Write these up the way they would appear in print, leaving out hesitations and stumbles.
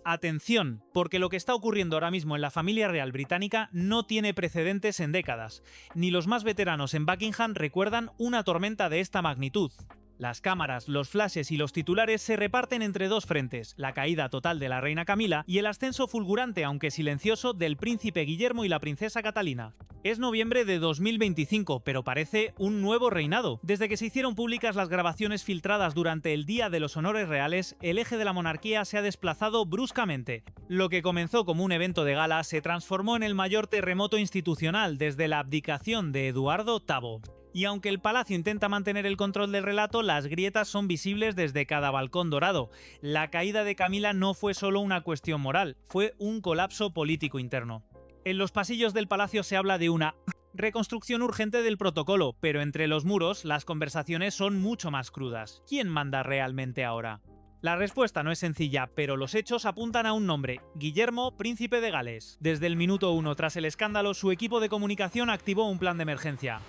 Atención, porque lo que está ocurriendo ahora mismo en la familia real británica no tiene precedentes en décadas. Ni los más veteranos en Buckingham recuerdan una tormenta de esta magnitud. Las cámaras, los flashes y los titulares se reparten entre dos frentes, la caída total de la reina Camila y el ascenso fulgurante, aunque silencioso, del príncipe Guillermo y la princesa Catalina. Es noviembre de 2025, pero parece un nuevo reinado. Desde que se hicieron públicas las grabaciones filtradas durante el Día de los Honores Reales, el eje de la monarquía se ha desplazado bruscamente. Lo que comenzó como un evento de gala se transformó en el mayor terremoto institucional desde la abdicación de Eduardo VIII. Y aunque el palacio intenta mantener el control del relato, las grietas son visibles desde cada balcón dorado. La caída de Camila no fue solo una cuestión moral, fue un colapso político interno. En los pasillos del palacio se habla de una reconstrucción urgente del protocolo, pero entre los muros las conversaciones son mucho más crudas. ¿Quién manda realmente ahora? La respuesta no es sencilla, pero los hechos apuntan a un nombre: Guillermo, príncipe de Gales. Desde el minuto 1 tras el escándalo, su equipo de comunicación activó un plan de emergencia.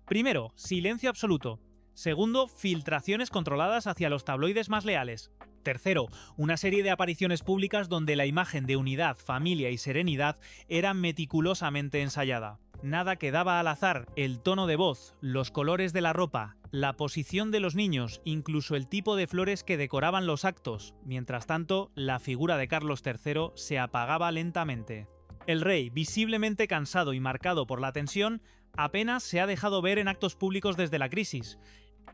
Primero, silencio absoluto. Segundo, filtraciones controladas hacia los tabloides más leales. Tercero, una serie de apariciones públicas donde la imagen de unidad, familia y serenidad era meticulosamente ensayada. Nada quedaba al azar: el tono de voz, los colores de la ropa, la posición de los niños, incluso el tipo de flores que decoraban los actos. Mientras tanto, la figura de Carlos III se apagaba lentamente. El rey, visiblemente cansado y marcado por la tensión, apenas se ha dejado ver en actos públicos desde la crisis.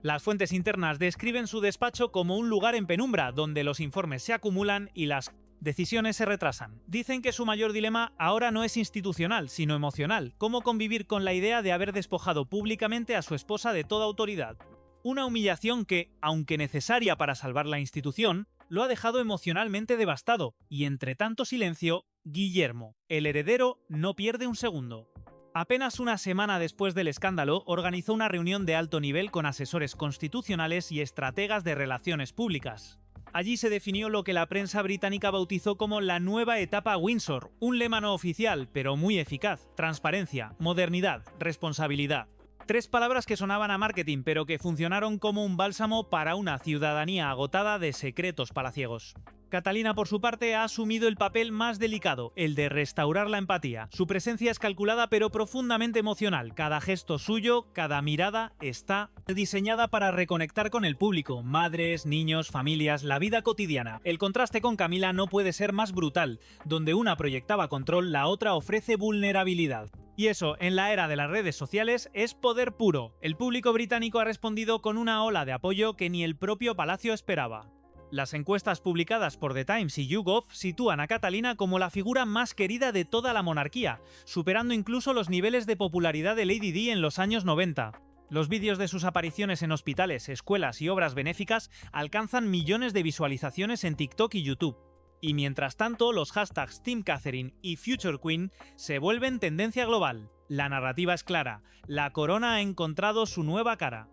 Las fuentes internas describen su despacho como un lugar en penumbra, donde los informes se acumulan y las decisiones se retrasan. Dicen que su mayor dilema ahora no es institucional, sino emocional: cómo convivir con la idea de haber despojado públicamente a su esposa de toda autoridad. Una humillación que, aunque necesaria para salvar la institución, lo ha dejado emocionalmente devastado, y entre tanto silencio, Guillermo, el heredero, no pierde un segundo. Apenas una semana después del escándalo, organizó una reunión de alto nivel con asesores constitucionales y estrategas de relaciones públicas. Allí se definió lo que la prensa británica bautizó como la nueva etapa Windsor, un lema no oficial, pero muy eficaz: transparencia, modernidad, responsabilidad. Tres palabras que sonaban a marketing, pero que funcionaron como un bálsamo para una ciudadanía agotada de secretos palaciegos. Catalina, por su parte, ha asumido el papel más delicado, el de restaurar la empatía. Su presencia es calculada pero profundamente emocional. Cada gesto suyo, cada mirada está diseñada para reconectar con el público: madres, niños, familias, la vida cotidiana. El contraste con Camila no puede ser más brutal. Donde una proyectaba control, la otra ofrece vulnerabilidad. Y eso, en la era de las redes sociales, es poder puro. El público británico ha respondido con una ola de apoyo que ni el propio palacio esperaba. Las encuestas publicadas por The Times y YouGov sitúan a Catalina como la figura más querida de toda la monarquía, superando incluso los niveles de popularidad de Lady Di en los años 90. Los vídeos de sus apariciones en hospitales, escuelas y obras benéficas alcanzan millones de visualizaciones en TikTok y YouTube. Y mientras tanto, los hashtags Team Catherine y Future Queen se vuelven tendencia global. La narrativa es clara: la corona ha encontrado su nueva cara.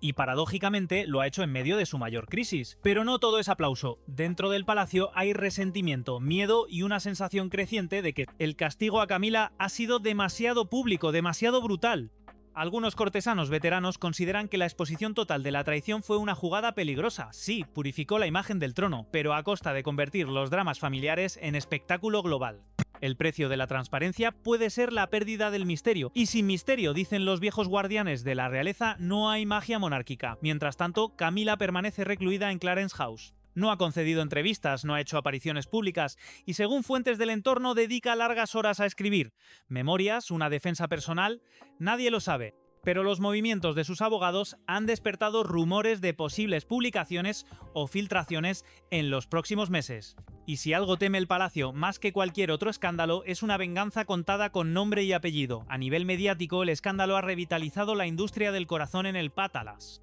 Y paradójicamente lo ha hecho en medio de su mayor crisis. Pero no todo es aplauso. Dentro del palacio hay resentimiento, miedo y una sensación creciente de que el castigo a Camila ha sido demasiado público, demasiado brutal. Algunos cortesanos veteranos consideran que la exposición total de la traición fue una jugada peligrosa. Sí, purificó la imagen del trono, pero a costa de convertir los dramas familiares en espectáculo global. El precio de la transparencia puede ser la pérdida del misterio, y sin misterio, dicen los viejos guardianes de la realeza, no hay magia monárquica. Mientras tanto, Camila permanece recluida en Clarence House. No ha concedido entrevistas, no ha hecho apariciones públicas y, según fuentes del entorno, dedica largas horas a escribir memorias, una defensa personal. Nadie lo sabe, pero los movimientos de sus abogados han despertado rumores de posibles publicaciones o filtraciones en los próximos meses. Y si algo teme el palacio más que cualquier otro escándalo, es una venganza contada con nombre y apellido. A nivel mediático, el escándalo ha revitalizado la industria del corazón en el Pátalas.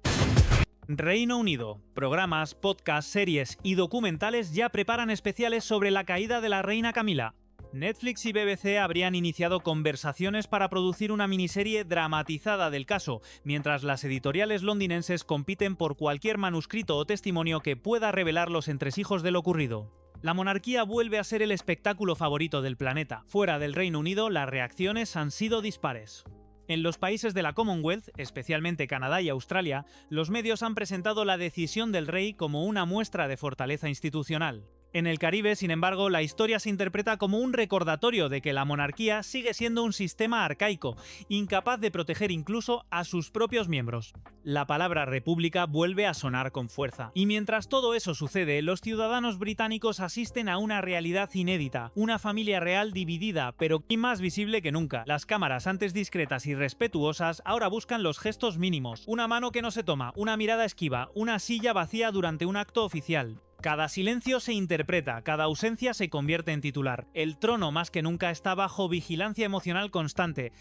Reino Unido. Programas, podcasts, series y documentales ya preparan especiales sobre la caída de la reina Camila. Netflix y BBC habrían iniciado conversaciones para producir una miniserie dramatizada del caso, mientras las editoriales londinenses compiten por cualquier manuscrito o testimonio que pueda revelar los entresijos de lo ocurrido. La monarquía vuelve a ser el espectáculo favorito del planeta. Fuera del Reino Unido, las reacciones han sido dispares. En los países de la Commonwealth, especialmente Canadá y Australia, los medios han presentado la decisión del rey como una muestra de fortaleza institucional. En el Caribe, sin embargo, la historia se interpreta como un recordatorio de que la monarquía sigue siendo un sistema arcaico, incapaz de proteger incluso a sus propios miembros. La palabra república vuelve a sonar con fuerza. Y mientras todo eso sucede, los ciudadanos británicos asisten a una realidad inédita, una familia real dividida, pero más visible que nunca. Las cámaras, antes discretas y respetuosas, ahora buscan los gestos mínimos. Una mano que no se toma, una mirada esquiva, una silla vacía durante un acto oficial. Cada silencio se interpreta, cada ausencia se convierte en titular. El trono más que nunca está bajo vigilancia emocional constante.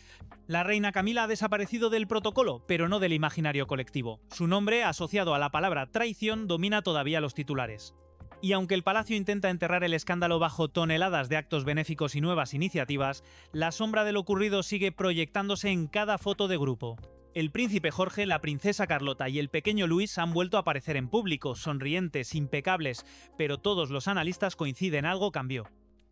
La reina Camila ha desaparecido del protocolo, pero no del imaginario colectivo. Su nombre, asociado a la palabra traición, domina todavía los titulares. Y aunque el palacio intenta enterrar el escándalo bajo toneladas de actos benéficos y nuevas iniciativas, la sombra de lo ocurrido sigue proyectándose en cada foto de grupo. El príncipe Jorge, la princesa Carlota y el pequeño Luis han vuelto a aparecer en público, sonrientes, impecables, pero todos los analistas coinciden, algo cambió.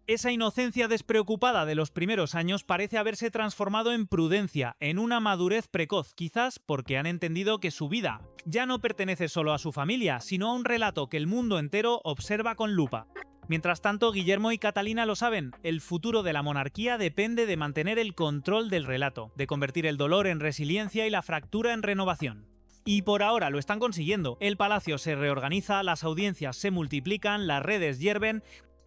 Esa inocencia despreocupada de los primeros años parece haberse transformado en prudencia, en una madurez precoz, quizás porque han entendido que su vida ya no pertenece solo a su familia, sino a un relato que el mundo entero observa con lupa. Mientras tanto, Guillermo y Catalina lo saben, el futuro de la monarquía depende de mantener el control del relato, de convertir el dolor en resiliencia y la fractura en renovación. Y por ahora lo están consiguiendo. El palacio se reorganiza, las audiencias se multiplican, las redes hierven,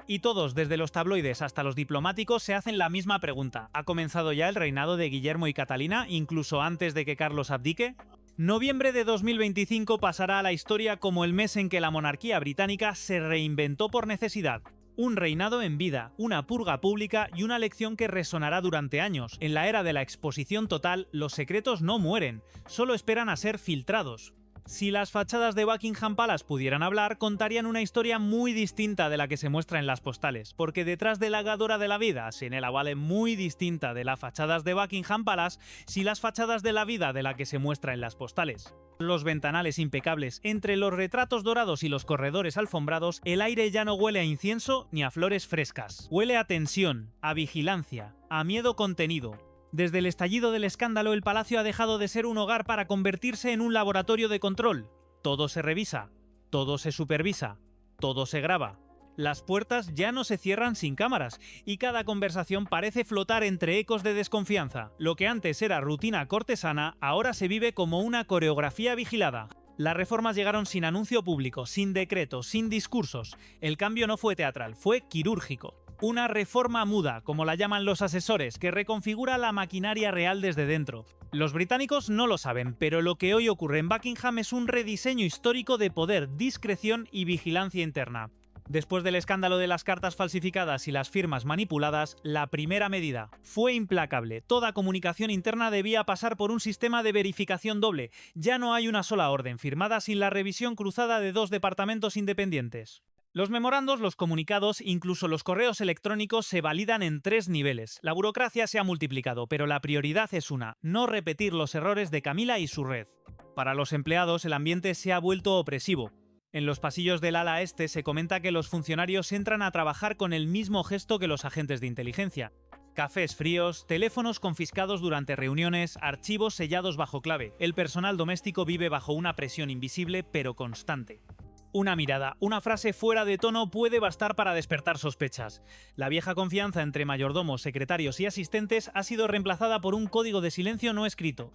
y todos, desde los tabloides hasta los diplomáticos, se hacen la misma pregunta. ¿Ha comenzado ya el reinado de Guillermo y Catalina, incluso antes de que Carlos abdique? Noviembre de 2025 pasará a la historia como el mes en que la monarquía británica se reinventó por necesidad. Un reinado en vida, una purga pública y una lección que resonará durante años. En la era de la exposición total, los secretos no mueren, solo esperan a ser filtrados. Si las fachadas de Buckingham Palace pudieran hablar, contarían una historia muy distinta de la que se muestra en las postales, porque detrás de la Gadora de la vida se la vale muy distinta de las fachadas de Buckingham Palace, si las fachadas de la vida de la que se muestra en las postales. Los ventanales impecables, entre los retratos dorados y los corredores alfombrados, el aire ya no huele a incienso ni a flores frescas. Huele a tensión, a vigilancia, a miedo contenido. Desde el estallido del escándalo, el palacio ha dejado de ser un hogar para convertirse en un laboratorio de control. Todo se revisa, todo se supervisa, todo se graba. Las puertas ya no se cierran sin cámaras, y cada conversación parece flotar entre ecos de desconfianza. Lo que antes era rutina cortesana, ahora se vive como una coreografía vigilada. Las reformas llegaron sin anuncio público, sin decreto, sin discursos. El cambio no fue teatral, fue quirúrgico. Una reforma muda, como la llaman los asesores, que reconfigura la maquinaria real desde dentro. Los británicos no lo saben, pero lo que hoy ocurre en Buckingham es un rediseño histórico de poder, discreción y vigilancia interna. Después del escándalo de las cartas falsificadas y las firmas manipuladas, la primera medida fue implacable. Toda comunicación interna debía pasar por un sistema de verificación doble. Ya no hay una sola orden firmada sin la revisión cruzada de dos departamentos independientes. Los memorandos, los comunicados, incluso los correos electrónicos se validan en 3 niveles. La burocracia se ha multiplicado, pero la prioridad es una: no repetir los errores de Camila y su red. Para los empleados, el ambiente se ha vuelto opresivo. En los pasillos del ala este se comenta que los funcionarios entran a trabajar con el mismo gesto que los agentes de inteligencia. Cafés fríos, teléfonos confiscados durante reuniones, archivos sellados bajo clave. El personal doméstico vive bajo una presión invisible pero constante. Una mirada, una frase fuera de tono puede bastar para despertar sospechas. La vieja confianza entre mayordomos, secretarios y asistentes ha sido reemplazada por un código de silencio no escrito.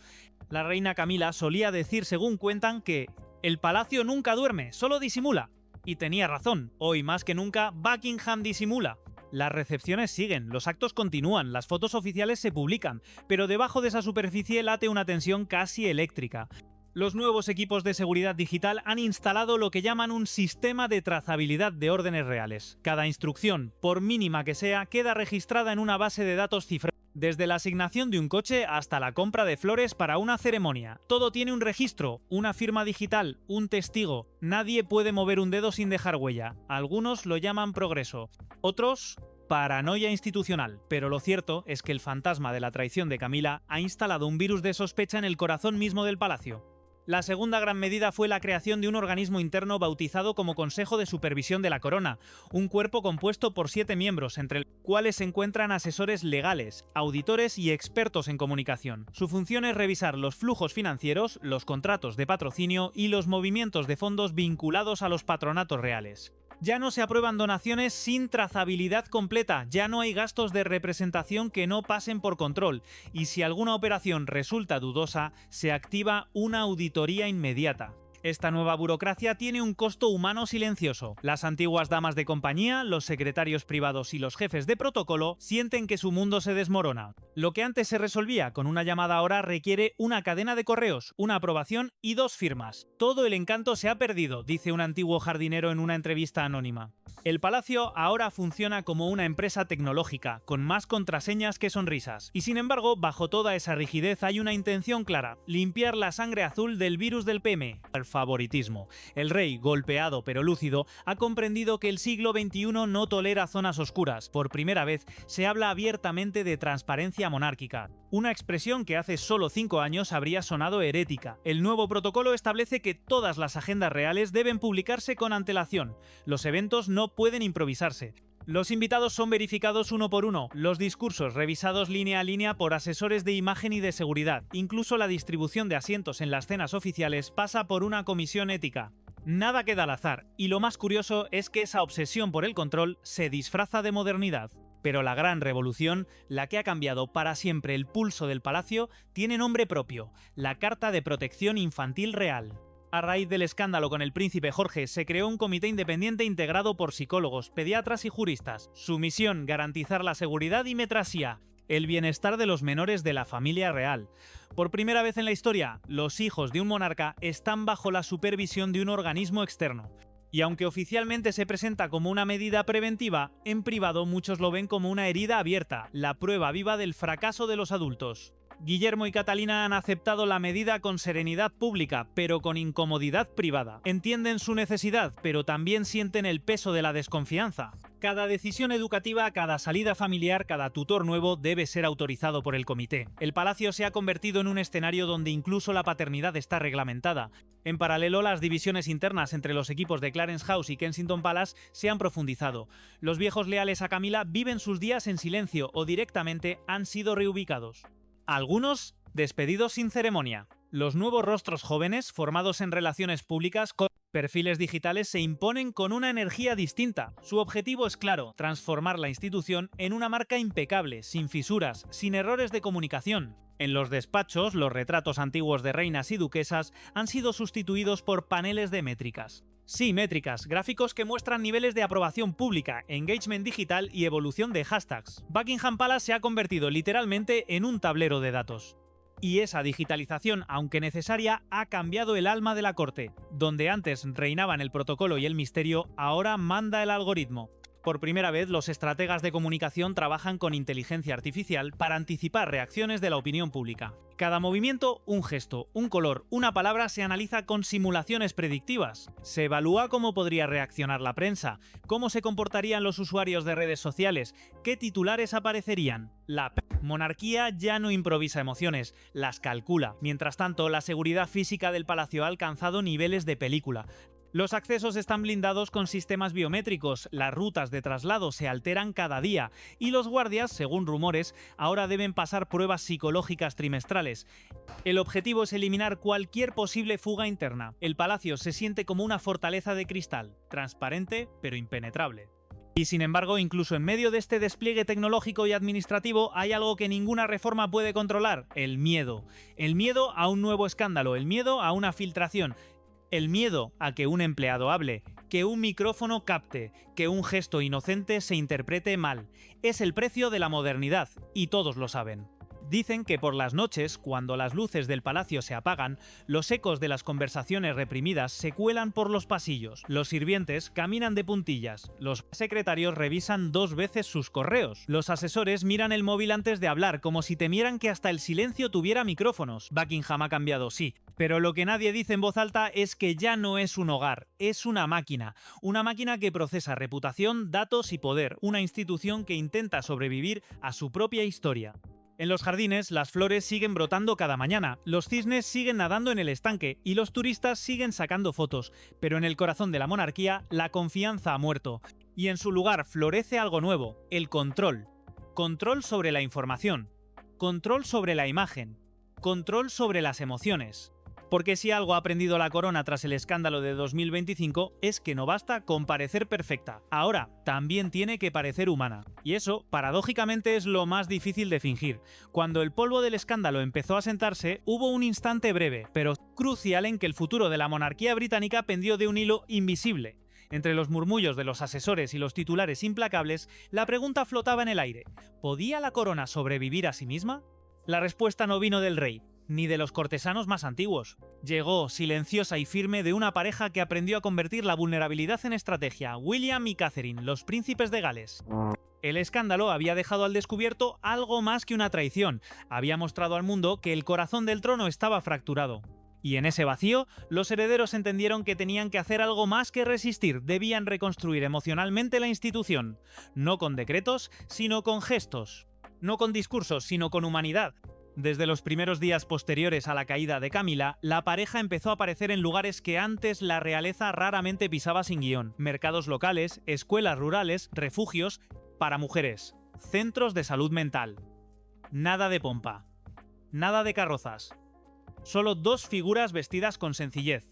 La reina Camila solía decir, según cuentan, que el palacio nunca duerme, solo disimula. Y tenía razón, hoy más que nunca Buckingham disimula. Las recepciones siguen, los actos continúan, las fotos oficiales se publican, pero debajo de esa superficie late una tensión casi eléctrica. Los nuevos equipos de seguridad digital han instalado lo que llaman un sistema de trazabilidad de órdenes reales. Cada instrucción, por mínima que sea, queda registrada en una base de datos cifrada. Desde la asignación de un coche hasta la compra de flores para una ceremonia. Todo tiene un registro, una firma digital, un testigo. Nadie puede mover un dedo sin dejar huella. Algunos lo llaman progreso. Otros, paranoia institucional. Pero lo cierto es que el fantasma de la traición de Camila ha instalado un virus de sospecha en el corazón mismo del palacio. La segunda gran medida fue la creación de un organismo interno bautizado como Consejo de Supervisión de la Corona, un cuerpo compuesto por 7 miembros, entre los cuales se encuentran asesores legales, auditores y expertos en comunicación. Su función es revisar los flujos financieros, los contratos de patrocinio y los movimientos de fondos vinculados a los patronatos reales. Ya no se aprueban donaciones sin trazabilidad completa, ya no hay gastos de representación que no pasen por control, y si alguna operación resulta dudosa, se activa una auditoría inmediata. Esta nueva burocracia tiene un costo humano silencioso. Las antiguas damas de compañía, los secretarios privados y los jefes de protocolo sienten que su mundo se desmorona. Lo que antes se resolvía con una llamada ahora requiere una cadena de correos, una aprobación y 2 firmas. Todo el encanto se ha perdido, dice un antiguo jardinero en una entrevista anónima. El palacio ahora funciona como una empresa tecnológica, con más contraseñas que sonrisas. Y sin embargo, bajo toda esa rigidez hay una intención clara: limpiar la sangre azul del virus del PM, el favoritismo. El rey, golpeado pero lúcido, ha comprendido que el siglo XXI no tolera zonas oscuras. Por primera vez se habla abiertamente de transparencia monárquica. Una expresión que hace solo 5 años habría sonado herética. El nuevo protocolo establece que todas las agendas reales deben publicarse con antelación. Los eventos no pueden improvisarse. Los invitados son verificados uno por uno, los discursos revisados línea a línea por asesores de imagen y de seguridad. Incluso la distribución de asientos en las cenas oficiales pasa por una comisión ética. Nada queda al azar, y lo más curioso es que esa obsesión por el control se disfraza de modernidad. Pero la gran revolución, la que ha cambiado para siempre el pulso del palacio, tiene nombre propio: la Carta de Protección Infantil Real. A raíz del escándalo con el príncipe Jorge, se creó un comité independiente integrado por psicólogos, pediatras y juristas. Su misión: garantizar la seguridad y metrasía, el bienestar de los menores de la familia real. Por primera vez en la historia, los hijos de un monarca están bajo la supervisión de un organismo externo. Y aunque oficialmente se presenta como una medida preventiva, en privado muchos lo ven como una herida abierta, la prueba viva del fracaso de los adultos. Guillermo y Catalina han aceptado la medida con serenidad pública, pero con incomodidad privada. Entienden su necesidad, pero también sienten el peso de la desconfianza. Cada decisión educativa, cada salida familiar, cada tutor nuevo debe ser autorizado por el comité. El palacio se ha convertido en un escenario donde incluso la paternidad está reglamentada. En paralelo, las divisiones internas entre los equipos de Clarence House y Kensington Palace se han profundizado. Los viejos leales a Camila viven sus días en silencio o directamente han sido reubicados. Algunos despedidos sin ceremonia. Los nuevos rostros jóvenes, formados en relaciones públicas con perfiles digitales, se imponen con una energía distinta. Su objetivo es claro: transformar la institución en una marca impecable, sin fisuras, sin errores de comunicación. En los despachos, los retratos antiguos de reinas y duquesas han sido sustituidos por paneles de métricas. Sí, métricas, gráficos que muestran niveles de aprobación pública, engagement digital y evolución de hashtags. Buckingham Palace se ha convertido literalmente en un tablero de datos. Y esa digitalización, aunque necesaria, ha cambiado el alma de la corte. Donde antes reinaban el protocolo y el misterio, ahora manda el algoritmo. Por primera vez, los estrategas de comunicación trabajan con inteligencia artificial para anticipar reacciones de la opinión pública. Cada movimiento, un gesto, un color, una palabra se analiza con simulaciones predictivas. Se evalúa cómo podría reaccionar la prensa, cómo se comportarían los usuarios de redes sociales, qué titulares aparecerían. La monarquía ya no improvisa emociones, las calcula. Mientras tanto, la seguridad física del palacio ha alcanzado niveles de película. Los accesos están blindados con sistemas biométricos, las rutas de traslado se alteran cada día y los guardias, según rumores, ahora deben pasar pruebas psicológicas trimestrales. El objetivo es eliminar cualquier posible fuga interna. El palacio se siente como una fortaleza de cristal, transparente pero impenetrable. Y sin embargo, incluso en medio de este despliegue tecnológico y administrativo, hay algo que ninguna reforma puede controlar: el miedo. El miedo a un nuevo escándalo, el miedo a una filtración. El miedo a que un empleado hable, que un micrófono capte, que un gesto inocente se interprete mal. Es el precio de la modernidad, y todos lo saben. Dicen que por las noches, cuando las luces del palacio se apagan, los ecos de las conversaciones reprimidas se cuelan por los pasillos. Los sirvientes caminan de puntillas, los secretarios revisan 2 veces sus correos, los asesores miran el móvil antes de hablar, como si temieran que hasta el silencio tuviera micrófonos. Buckingham ha cambiado, sí, pero lo que nadie dice en voz alta es que ya no es un hogar, es una máquina que procesa reputación, datos y poder, una institución que intenta sobrevivir a su propia historia. En los jardines, las flores siguen brotando cada mañana, los cisnes siguen nadando en el estanque y los turistas siguen sacando fotos, pero en el corazón de la monarquía, la confianza ha muerto. Y en su lugar florece algo nuevo: el control. Control sobre la información, control sobre la imagen, control sobre las emociones. Porque si algo ha aprendido la corona tras el escándalo de 2025 es que no basta con parecer perfecta, ahora también tiene que parecer humana. Y eso, paradójicamente, es lo más difícil de fingir. Cuando el polvo del escándalo empezó a sentarse, hubo un instante breve, pero crucial en que el futuro de la monarquía británica pendió de un hilo invisible. Entre los murmullos de los asesores y los titulares implacables, la pregunta flotaba en el aire: ¿podía la corona sobrevivir a sí misma? La respuesta no vino del rey, ni de los cortesanos más antiguos. Llegó, silenciosa y firme, de una pareja que aprendió a convertir la vulnerabilidad en estrategia: William y Catherine, los príncipes de Gales. El escándalo había dejado al descubierto algo más que una traición. Había mostrado al mundo que el corazón del trono estaba fracturado. Y en ese vacío, los herederos entendieron que tenían que hacer algo más que resistir, debían reconstruir emocionalmente la institución. No con decretos, sino con gestos. No con discursos, sino con humanidad. Desde los primeros días posteriores a la caída de Camila, la pareja empezó a aparecer en lugares que antes la realeza raramente pisaba sin guión: mercados locales, escuelas rurales, refugios para mujeres, centros de salud mental. Nada de pompa. Nada de carrozas. Solo dos figuras vestidas con sencillez,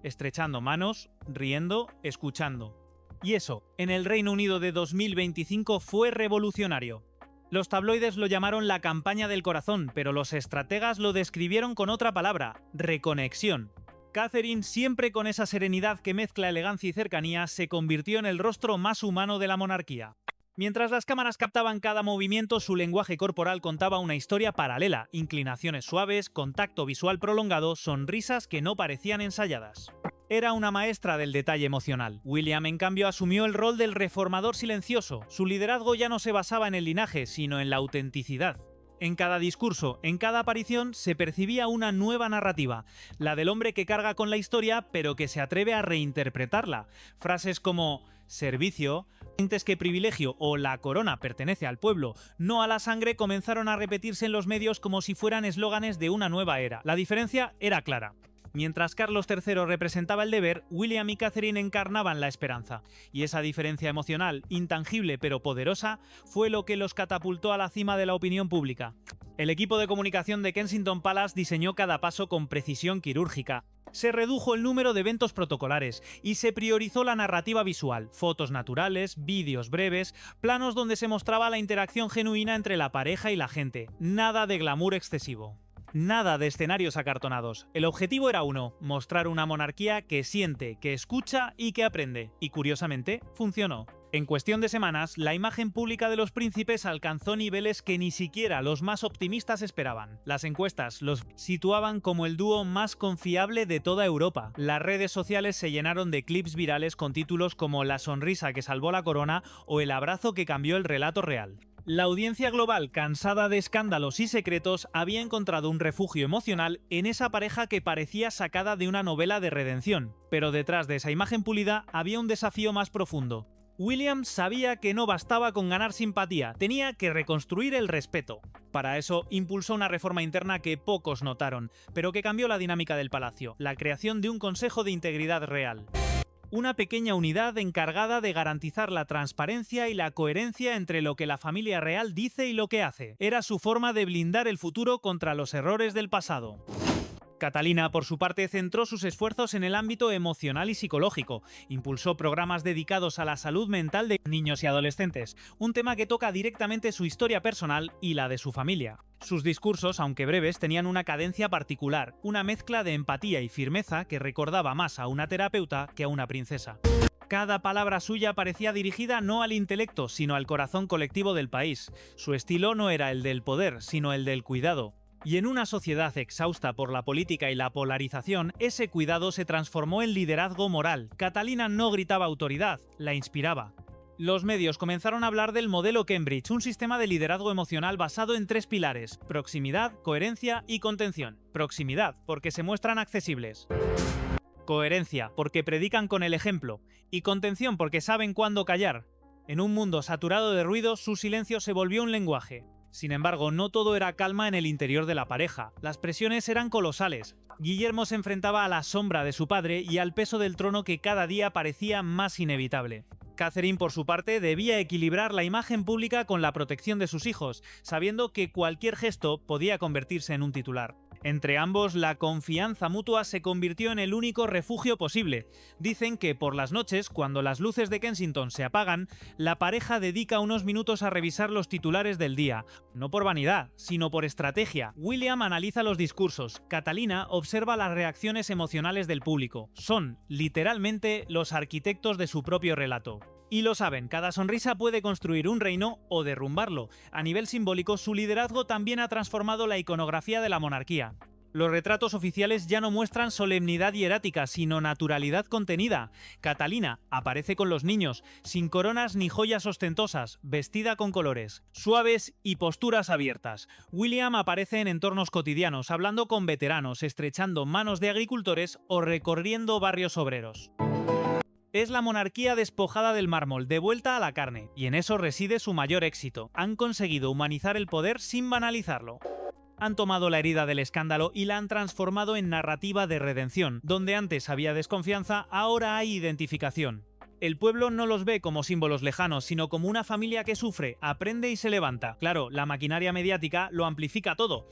estrechando manos, riendo, escuchando. Y eso, en el Reino Unido de 2025 fue revolucionario. Los tabloides lo llamaron la campaña del corazón, pero los estrategas lo describieron con otra palabra: reconexión. Catherine, siempre con esa serenidad que mezcla elegancia y cercanía, se convirtió en el rostro más humano de la monarquía. Mientras las cámaras captaban cada movimiento, su lenguaje corporal contaba una historia paralela: inclinaciones suaves, contacto visual prolongado, sonrisas que no parecían ensayadas. Era una maestra del detalle emocional. William, en cambio, asumió el rol del reformador silencioso. Su liderazgo ya no se basaba en el linaje, sino en la autenticidad. En cada discurso, en cada aparición, se percibía una nueva narrativa, la del hombre que carga con la historia, pero que se atreve a reinterpretarla. Frases como servicio, sientes que privilegio o la corona pertenece al pueblo, no a la sangre, comenzaron a repetirse en los medios como si fueran eslóganes de una nueva era. La diferencia era clara. Mientras Carlos III representaba el deber, William y Catherine encarnaban la esperanza. Y esa diferencia emocional, intangible pero poderosa, fue lo que los catapultó a la cima de la opinión pública. El equipo de comunicación de Kensington Palace diseñó cada paso con precisión quirúrgica. Se redujo el número de eventos protocolares y se priorizó la narrativa visual: fotos naturales, vídeos breves, planos donde se mostraba la interacción genuina entre la pareja y la gente. Nada de glamour excesivo. Nada de escenarios acartonados. El objetivo era uno: mostrar una monarquía que siente, que escucha y que aprende. Y curiosamente, funcionó. En cuestión de semanas, la imagen pública de los príncipes alcanzó niveles que ni siquiera los más optimistas esperaban. Las encuestas los situaban como el dúo más confiable de toda Europa. Las redes sociales se llenaron de clips virales con títulos como "La sonrisa que salvó la corona" o "El abrazo que cambió el relato real". La audiencia global, cansada de escándalos y secretos, había encontrado un refugio emocional en esa pareja que parecía sacada de una novela de redención. Pero detrás de esa imagen pulida había un desafío más profundo. William sabía que no bastaba con ganar simpatía, tenía que reconstruir el respeto. Para eso impulsó una reforma interna que pocos notaron, pero que cambió la dinámica del palacio: la creación de un Consejo de Integridad Real. Una pequeña unidad encargada de garantizar la transparencia y la coherencia entre lo que la familia real dice y lo que hace. Era su forma de blindar el futuro contra los errores del pasado. Catalina, por su parte, centró sus esfuerzos en el ámbito emocional y psicológico. Impulsó programas dedicados a la salud mental de niños y adolescentes, un tema que toca directamente su historia personal y la de su familia. Sus discursos, aunque breves, tenían una cadencia particular, una mezcla de empatía y firmeza que recordaba más a una terapeuta que a una princesa. Cada palabra suya parecía dirigida no al intelecto, sino al corazón colectivo del país. Su estilo no era el del poder, sino el del cuidado. Y en una sociedad exhausta por la política y la polarización, ese cuidado se transformó en liderazgo moral. Catalina no gritaba autoridad, la inspiraba. Los medios comenzaron a hablar del modelo Cambridge, un sistema de liderazgo emocional basado en 3 pilares: proximidad, coherencia y contención. Proximidad, porque se muestran accesibles. Coherencia, porque predican con el ejemplo. Y contención, porque saben cuándo callar. En un mundo saturado de ruido, su silencio se volvió un lenguaje. Sin embargo, no todo era calma en el interior de la pareja. Las presiones eran colosales. Guillermo se enfrentaba a la sombra de su padre y al peso del trono que cada día parecía más inevitable. Catherine, por su parte, debía equilibrar la imagen pública con la protección de sus hijos, sabiendo que cualquier gesto podía convertirse en un titular. Entre ambos, la confianza mutua se convirtió en el único refugio posible. Dicen que por las noches, cuando las luces de Kensington se apagan, la pareja dedica unos minutos a revisar los titulares del día. No por vanidad, sino por estrategia. William analiza los discursos, Catalina observa las reacciones emocionales del público. Son, literalmente, los arquitectos de su propio relato. Y lo saben, cada sonrisa puede construir un reino o derrumbarlo. A nivel simbólico, su liderazgo también ha transformado la iconografía de la monarquía. Los retratos oficiales ya no muestran solemnidad hierática, sino naturalidad contenida. Catalina aparece con los niños, sin coronas ni joyas ostentosas, vestida con colores suaves y posturas abiertas. William aparece en entornos cotidianos, hablando con veteranos, estrechando manos de agricultores o recorriendo barrios obreros. Es la monarquía despojada del mármol, de vuelta a la carne, y en eso reside su mayor éxito. Han conseguido humanizar el poder sin banalizarlo. Han tomado la herida del escándalo y la han transformado en narrativa de redención. Donde antes había desconfianza, ahora hay identificación. El pueblo no los ve como símbolos lejanos, sino como una familia que sufre, aprende y se levanta. Claro, la maquinaria mediática lo amplifica todo.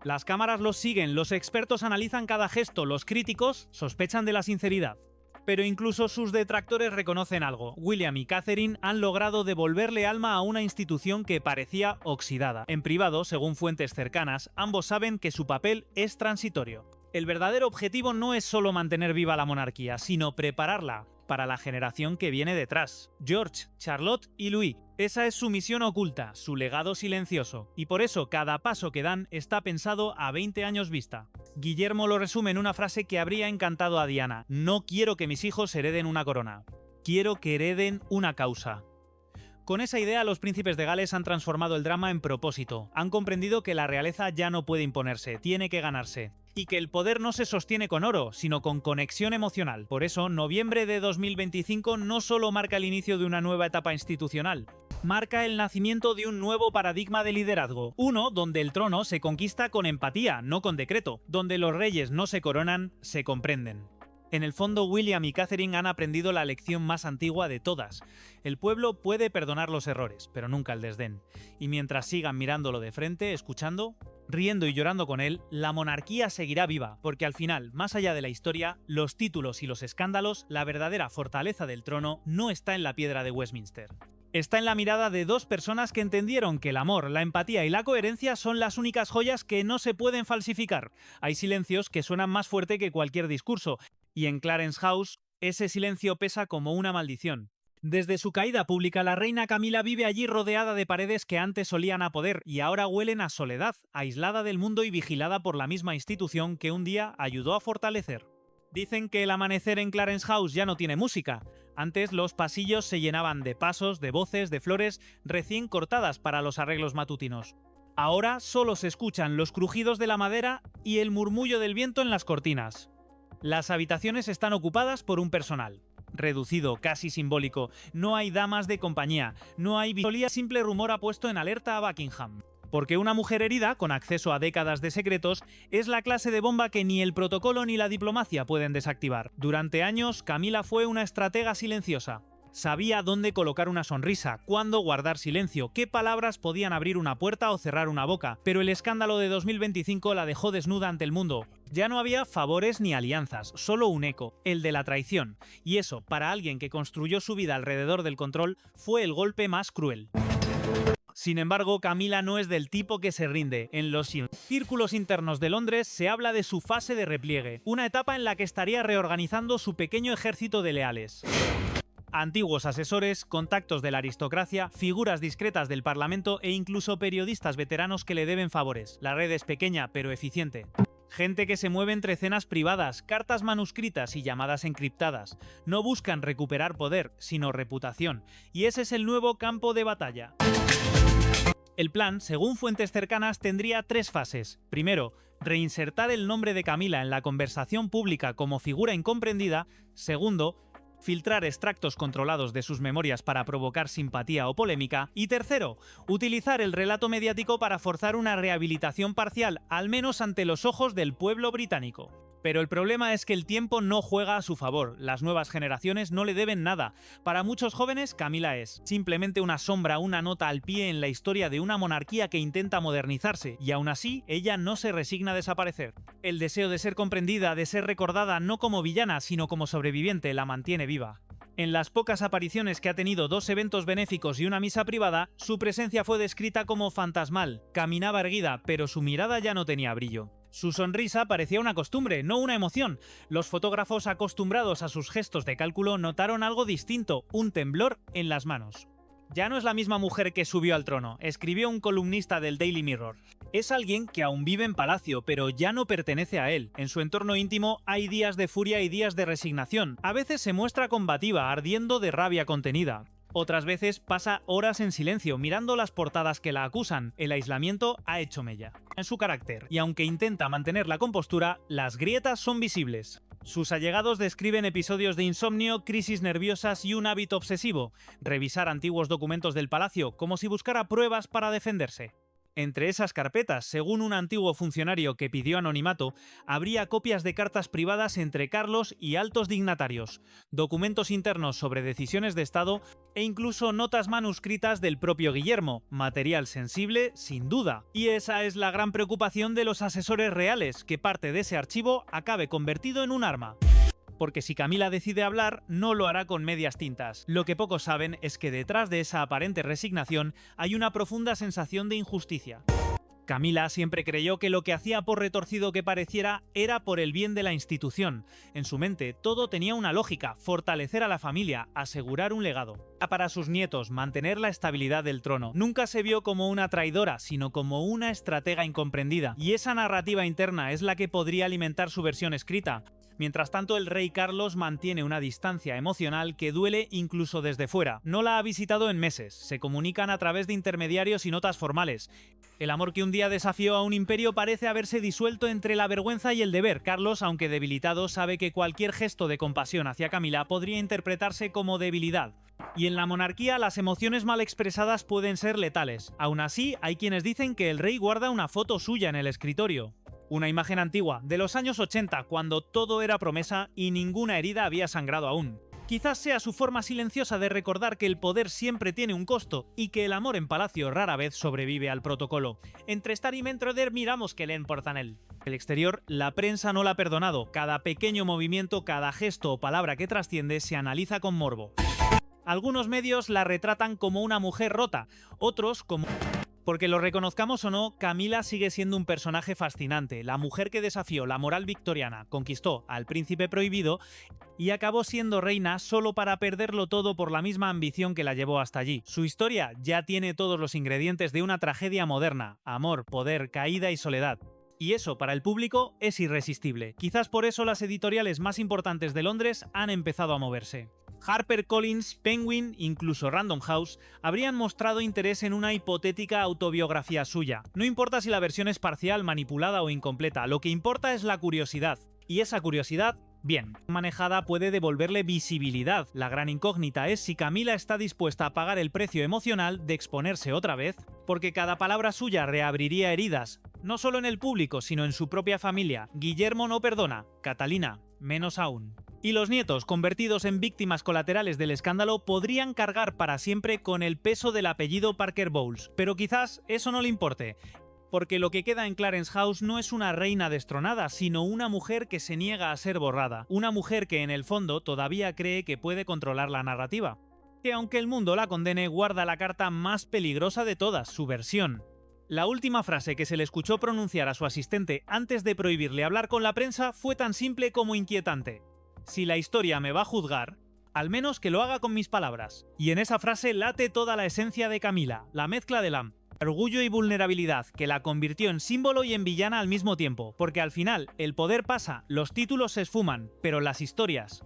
Las cámaras los siguen, los expertos analizan cada gesto, los críticos sospechan de la sinceridad. Pero incluso sus detractores reconocen algo. William y Catherine han logrado devolverle alma a una institución que parecía oxidada. En privado, según fuentes cercanas, ambos saben que su papel es transitorio. El verdadero objetivo no es solo mantener viva la monarquía, sino prepararla para la generación que viene detrás. George, Charlotte y Louis. Esa es su misión oculta, su legado silencioso. Y por eso cada paso que dan está pensado a 20 años vista. Guillermo lo resume en una frase que habría encantado a Diana: no quiero que mis hijos hereden una corona, quiero que hereden una causa. Con esa idea, los príncipes de Gales han transformado el drama en propósito. Han comprendido que la realeza ya no puede imponerse, tiene que ganarse. Y que el poder no se sostiene con oro, sino con conexión emocional. Por eso, noviembre de 2025 no solo marca el inicio de una nueva etapa institucional, marca el nacimiento de un nuevo paradigma de liderazgo. Uno donde el trono se conquista con empatía, no con decreto. Donde los reyes no se coronan, se comprenden. En el fondo, William y Catherine han aprendido la lección más antigua de todas. El pueblo puede perdonar los errores, pero nunca el desdén. Y mientras sigan mirándolo de frente, escuchando, riendo y llorando con él, la monarquía seguirá viva, porque al final, más allá de la historia, los títulos y los escándalos, la verdadera fortaleza del trono no está en la piedra de Westminster. Está en la mirada de dos personas que entendieron que el amor, la empatía y la coherencia son las únicas joyas que no se pueden falsificar. Hay silencios que suenan más fuerte que cualquier discurso, y en Clarence House, ese silencio pesa como una maldición. Desde su caída pública, la reina Camila vive allí rodeada de paredes que antes olían a poder y ahora huelen a soledad, aislada del mundo y vigilada por la misma institución que un día ayudó a fortalecer. Dicen que el amanecer en Clarence House ya no tiene música. Antes los pasillos se llenaban de pasos, de voces, de flores recién cortadas para los arreglos matutinos. Ahora solo se escuchan los crujidos de la madera y el murmullo del viento en las cortinas. Las habitaciones están ocupadas por un personal reducido, casi simbólico. No hay damas de compañía, no hay visolía. Simple rumor ha puesto en alerta a Buckingham. Porque una mujer herida, con acceso a décadas de secretos, es la clase de bomba que ni el protocolo ni la diplomacia pueden desactivar. Durante años, Camila fue una estratega silenciosa. Sabía dónde colocar una sonrisa, cuándo guardar silencio, qué palabras podían abrir una puerta o cerrar una boca, pero el escándalo de 2025 la dejó desnuda ante el mundo. Ya no había favores ni alianzas, solo un eco, el de la traición. Y eso, para alguien que construyó su vida alrededor del control, fue el golpe más cruel. Sin embargo, Camila no es del tipo que se rinde. En los círculos internos de Londres se habla de su fase de repliegue, una etapa en la que estaría reorganizando su pequeño ejército de leales. Antiguos asesores, contactos de la aristocracia, figuras discretas del parlamento e incluso periodistas veteranos que le deben favores. La red es pequeña pero eficiente. Gente que se mueve entre cenas privadas, cartas manuscritas y llamadas encriptadas. No buscan recuperar poder, sino reputación. Y ese es el nuevo campo de batalla. El plan, según fuentes cercanas, tendría 3 fases. Primero, reinsertar el nombre de Camila en la conversación pública como figura incomprendida. Segundo, filtrar extractos controlados de sus memorias para provocar simpatía o polémica. Y tercero, utilizar el relato mediático para forzar una rehabilitación parcial, al menos ante los ojos del pueblo británico. Pero el problema es que el tiempo no juega a su favor, las nuevas generaciones no le deben nada. Para muchos jóvenes, Camila es simplemente una sombra, una nota al pie en la historia de una monarquía que intenta modernizarse, y aún así, ella no se resigna a desaparecer. El deseo de ser comprendida, de ser recordada no como villana, sino como sobreviviente, la mantiene viva. En las pocas apariciones que ha tenido 2 eventos benéficos y una misa privada, su presencia fue descrita como fantasmal. Caminaba erguida, pero su mirada ya no tenía brillo. Su sonrisa parecía una costumbre, no una emoción. Los fotógrafos acostumbrados a sus gestos de cálculo notaron algo distinto, un temblor en las manos. Ya no es la misma mujer que subió al trono, escribió un columnista del Daily Mirror. Es alguien que aún vive en palacio, pero ya no pertenece a él. En su entorno íntimo hay días de furia y días de resignación. A veces se muestra combativa, ardiendo de rabia contenida. Otras veces pasa horas en silencio, mirando las portadas que la acusan. El aislamiento ha hecho mella en su carácter, y aunque intenta mantener la compostura, las grietas son visibles. Sus allegados describen episodios de insomnio, crisis nerviosas y un hábito obsesivo, revisar antiguos documentos del palacio como si buscara pruebas para defenderse. Entre esas carpetas, según un antiguo funcionario que pidió anonimato, habría copias de cartas privadas entre Carlos y altos dignatarios, documentos internos sobre decisiones de Estado e incluso notas manuscritas del propio Guillermo, material sensible sin duda. Y esa es la gran preocupación de los asesores reales, que parte de ese archivo acabe convertido en un arma. Porque si Camila decide hablar, no lo hará con medias tintas. Lo que pocos saben es que detrás de esa aparente resignación hay una profunda sensación de injusticia. Camila siempre creyó que lo que hacía, por retorcido que pareciera, era por el bien de la institución. En su mente todo tenía una lógica: fortalecer a la familia, asegurar un legado. Para sus nietos, mantener la estabilidad del trono. Nunca se vio como una traidora, sino como una estratega incomprendida. Y esa narrativa interna es la que podría alimentar su versión escrita. Mientras tanto, el rey Carlos mantiene una distancia emocional que duele incluso desde fuera. No la ha visitado en meses, se comunican a través de intermediarios y notas formales. El amor que un día desafió a un imperio parece haberse disuelto entre la vergüenza y el deber. Carlos, aunque debilitado, sabe que cualquier gesto de compasión hacia Camila podría interpretarse como debilidad. Y en la monarquía las emociones mal expresadas pueden ser letales. Aún así, hay quienes dicen que el rey guarda una foto suya en el escritorio. Una imagen antigua, de los años 80, cuando todo era promesa y ninguna herida había sangrado aún. Quizás sea su forma silenciosa de recordar que el poder siempre tiene un costo y que el amor en palacio rara vez sobrevive al protocolo. Entre Star y Mentroder miramos que le importan él. El exterior, la prensa no la ha perdonado. Cada pequeño movimiento, cada gesto o palabra que trasciende se analiza con morbo. Algunos medios la retratan como una mujer rota, otros como... Porque lo reconozcamos o no, Camila sigue siendo un personaje fascinante, la mujer que desafió la moral victoriana, conquistó al príncipe prohibido y acabó siendo reina solo para perderlo todo por la misma ambición que la llevó hasta allí. Su historia ya tiene todos los ingredientes de una tragedia moderna: amor, poder, caída y soledad. Y eso para el público es irresistible. Quizás por eso las editoriales más importantes de Londres han empezado a moverse. HarperCollins, Penguin, incluso Random House, habrían mostrado interés en una hipotética autobiografía suya. No importa si la versión es parcial, manipulada o incompleta, lo que importa es la curiosidad. Y esa curiosidad, bien manejada, puede devolverle visibilidad. La gran incógnita es si Camila está dispuesta a pagar el precio emocional de exponerse otra vez, porque cada palabra suya reabriría heridas, no solo en el público, sino en su propia familia. Guillermo no perdona, Catalina menos aún. Y los nietos, convertidos en víctimas colaterales del escándalo, podrían cargar para siempre con el peso del apellido Parker Bowles. Pero quizás eso no le importe, porque lo que queda en Clarence House no es una reina destronada, sino una mujer que se niega a ser borrada. Una mujer que en el fondo todavía cree que puede controlar la narrativa. Que aunque el mundo la condene, guarda la carta más peligrosa de todas, su versión. La última frase que se le escuchó pronunciar a su asistente antes de prohibirle hablar con la prensa fue tan simple como inquietante: si la historia me va a juzgar, al menos que lo haga con mis palabras. Y en esa frase late toda la esencia de Camila, la mezcla de orgullo y vulnerabilidad que la convirtió en símbolo y en villana al mismo tiempo, porque al final el poder pasa, los títulos se esfuman, pero las historias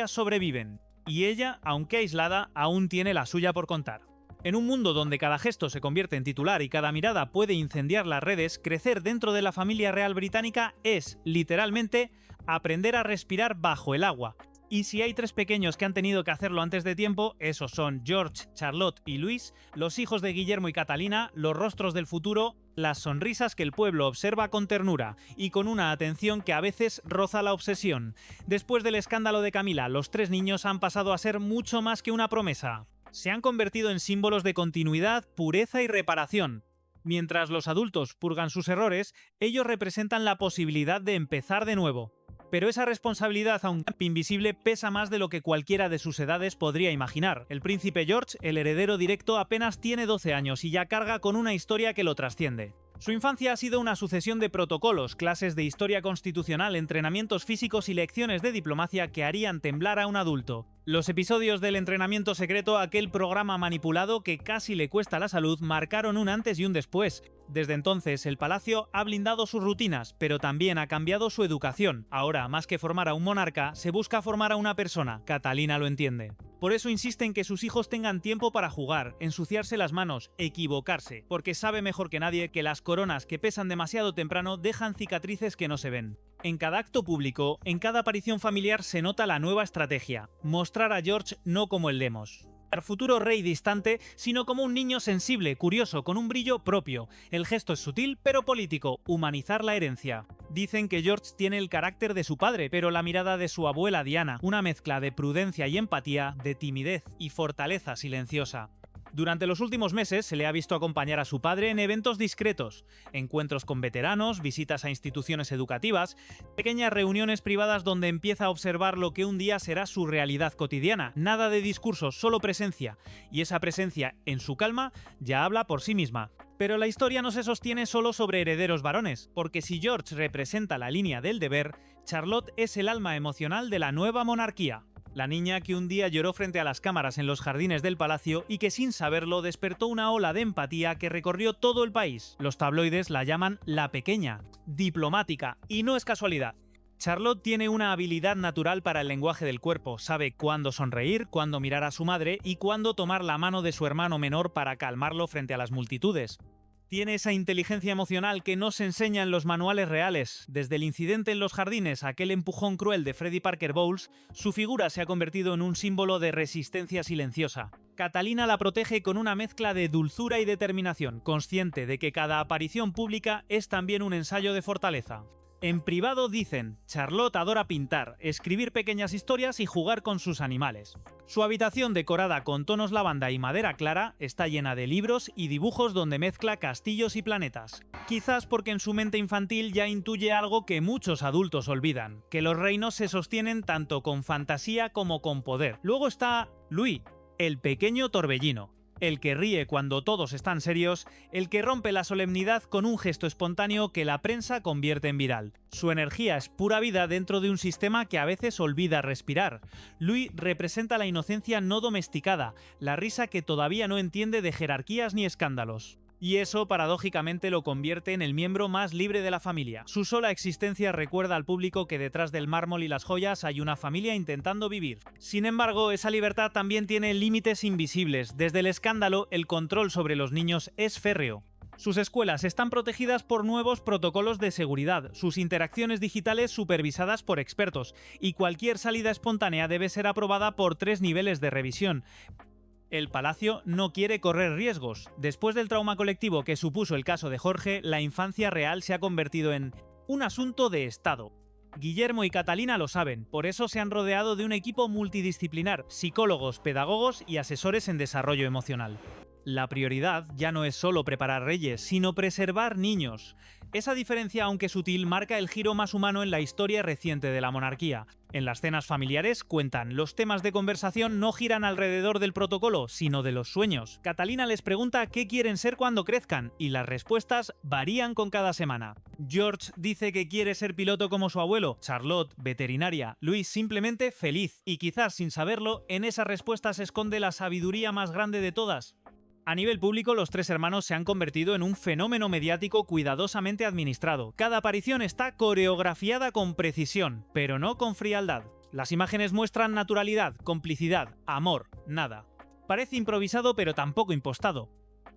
sobreviven. Y ella, aunque aislada, aún tiene la suya por contar. En un mundo donde cada gesto se convierte en titular y cada mirada puede incendiar las redes, crecer dentro de la familia real británica es, literalmente, aprender a respirar bajo el agua. Y si hay 3 pequeños que han tenido que hacerlo antes de tiempo, esos son George, Charlotte y Luis, los hijos de Guillermo y Catalina, los rostros del futuro, las sonrisas que el pueblo observa con ternura y con una atención que a veces roza la obsesión. Después del escándalo de Camila, los 3 niños han pasado a ser mucho más que una promesa. Se han convertido en símbolos de continuidad, pureza y reparación. Mientras los adultos purgan sus errores, ellos representan la posibilidad de empezar de nuevo. Pero esa responsabilidad, aunque invisible, pesa más de lo que cualquiera de sus edades podría imaginar. El príncipe George, el heredero directo, apenas tiene 12 años y ya carga con una historia que lo trasciende. Su infancia ha sido una sucesión de protocolos, clases de historia constitucional, entrenamientos físicos y lecciones de diplomacia que harían temblar a un adulto. Los episodios del entrenamiento secreto, aquel programa manipulado que casi le cuesta la salud, marcaron un antes y un después. Desde entonces, el palacio ha blindado sus rutinas, pero también ha cambiado su educación. Ahora, más que formar a un monarca, se busca formar a una persona. Catalina lo entiende. Por eso insiste en que sus hijos tengan tiempo para jugar, ensuciarse las manos, equivocarse, porque sabe mejor que nadie que las coronas que pesan demasiado temprano dejan cicatrices que no se ven. En cada acto público, en cada aparición familiar se nota la nueva estrategia: mostrar a George no como el Lemos, el futuro rey distante, sino como un niño sensible, curioso, con un brillo propio. El gesto es sutil pero político: humanizar la herencia. Dicen que George tiene el carácter de su padre, pero la mirada de su abuela Diana, una mezcla de prudencia y empatía, de timidez y fortaleza silenciosa. Durante los últimos meses se le ha visto acompañar a su padre en eventos discretos, encuentros con veteranos, visitas a instituciones educativas, pequeñas reuniones privadas donde empieza a observar lo que un día será su realidad cotidiana. Nada de discursos, solo presencia. Y esa presencia, en su calma, ya habla por sí misma. Pero la historia no se sostiene solo sobre herederos varones, porque si George representa la línea del deber, Charlotte es el alma emocional de la nueva monarquía. La niña que un día lloró frente a las cámaras en los jardines del palacio y que sin saberlo despertó una ola de empatía que recorrió todo el país. Los tabloides la llaman la pequeña, diplomática, y no es casualidad. Charlotte tiene una habilidad natural para el lenguaje del cuerpo, sabe cuándo sonreír, cuándo mirar a su madre y cuándo tomar la mano de su hermano menor para calmarlo frente a las multitudes. Tiene esa inteligencia emocional que no se enseña en los manuales reales. Desde el incidente en los jardines, aquel empujón cruel de Freddie Parker Bowles, su figura se ha convertido en un símbolo de resistencia silenciosa. Catalina la protege con una mezcla de dulzura y determinación, consciente de que cada aparición pública es también un ensayo de fortaleza. En privado dicen: Charlotte adora pintar, escribir pequeñas historias y jugar con sus animales. Su habitación, decorada con tonos lavanda y madera clara, está llena de libros y dibujos donde mezcla castillos y planetas. Quizás porque en su mente infantil ya intuye algo que muchos adultos olvidan: que los reinos se sostienen tanto con fantasía como con poder. Luego está Louis, el pequeño torbellino. El que ríe cuando todos están serios, el que rompe la solemnidad con un gesto espontáneo que la prensa convierte en viral. Su energía es pura vida dentro de un sistema que a veces olvida respirar. Louis representa la inocencia no domesticada, la risa que todavía no entiende de jerarquías ni escándalos. Y eso, paradójicamente, lo convierte en el miembro más libre de la familia. Su sola existencia recuerda al público que detrás del mármol y las joyas hay una familia intentando vivir. Sin embargo, esa libertad también tiene límites invisibles. Desde el escándalo, el control sobre los niños es férreo. Sus escuelas están protegidas por nuevos protocolos de seguridad, sus interacciones digitales supervisadas por expertos, y cualquier salida espontánea debe ser aprobada por 3 niveles de revisión. El palacio no quiere correr riesgos. Después del trauma colectivo que supuso el caso de Jorge, la infancia real se ha convertido en un asunto de Estado. Guillermo y Catalina lo saben, por eso se han rodeado de un equipo multidisciplinar: psicólogos, pedagogos y asesores en desarrollo emocional. La prioridad ya no es solo preparar reyes, sino preservar niños. Esa diferencia, aunque sutil, marca el giro más humano en la historia reciente de la monarquía. En las cenas familiares, cuentan, los temas de conversación no giran alrededor del protocolo, sino de los sueños. Catalina les pregunta qué quieren ser cuando crezcan, y las respuestas varían con cada semana. George dice que quiere ser piloto como su abuelo, Charlotte, veterinaria, Luis simplemente feliz, y quizás sin saberlo, en esa respuesta se esconde la sabiduría más grande de todas. A nivel público, los 3 hermanos se han convertido en un fenómeno mediático cuidadosamente administrado. Cada aparición está coreografiada con precisión, pero no con frialdad. Las imágenes muestran naturalidad, complicidad, amor, nada. Parece improvisado, pero tampoco impostado.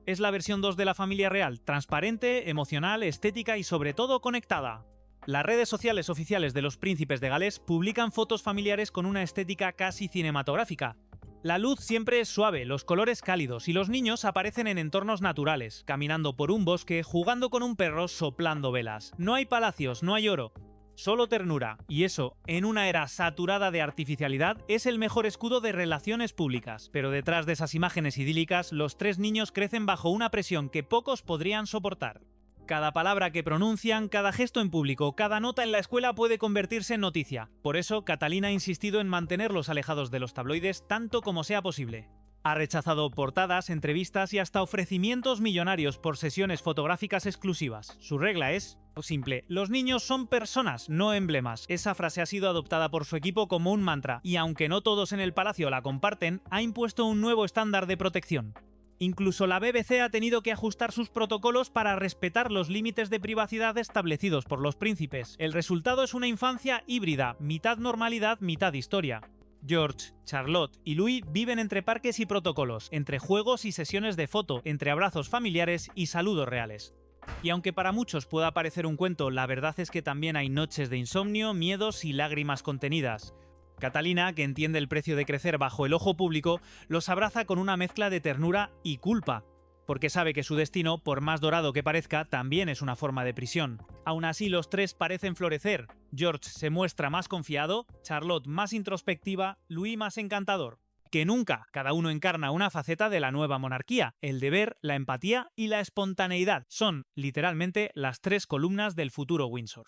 Es la versión 2 de la familia real, transparente, emocional, estética y sobre todo conectada. Las redes sociales oficiales de los príncipes de Gales publican fotos familiares con una estética casi cinematográfica. La luz siempre es suave, los colores cálidos y los niños aparecen en entornos naturales, caminando por un bosque, jugando con un perro, soplando velas. No hay palacios, no hay oro. Solo ternura, y eso, en una era saturada de artificialidad, es el mejor escudo de relaciones públicas. Pero detrás de esas imágenes idílicas, los tres niños crecen bajo una presión que pocos podrían soportar. Cada palabra que pronuncian, cada gesto en público, cada nota en la escuela puede convertirse en noticia. Por eso, Catalina ha insistido en mantenerlos alejados de los tabloides tanto como sea posible. Ha rechazado portadas, entrevistas y hasta ofrecimientos millonarios por sesiones fotográficas exclusivas. Su regla es simple: los niños son personas, no emblemas. Esa frase ha sido adoptada por su equipo como un mantra, y aunque no todos en el palacio la comparten, ha impuesto un nuevo estándar de protección. Incluso la BBC ha tenido que ajustar sus protocolos para respetar los límites de privacidad establecidos por los príncipes. El resultado es una infancia híbrida, mitad normalidad, mitad historia. George, Charlotte y Louis viven entre parques y protocolos, entre juegos y sesiones de foto, entre abrazos familiares y saludos reales. Y aunque para muchos pueda parecer un cuento, la verdad es que también hay noches de insomnio, miedos y lágrimas contenidas. Catalina, que entiende el precio de crecer bajo el ojo público, los abraza con una mezcla de ternura y culpa, porque sabe que su destino, por más dorado que parezca, también es una forma de prisión. Aún así, los tres parecen florecer. George se muestra más confiado, Charlotte más introspectiva, Louis más encantador. Que nunca, cada uno encarna una faceta de la nueva monarquía: el deber, la empatía y la espontaneidad. Son, literalmente, las tres columnas del futuro Windsor.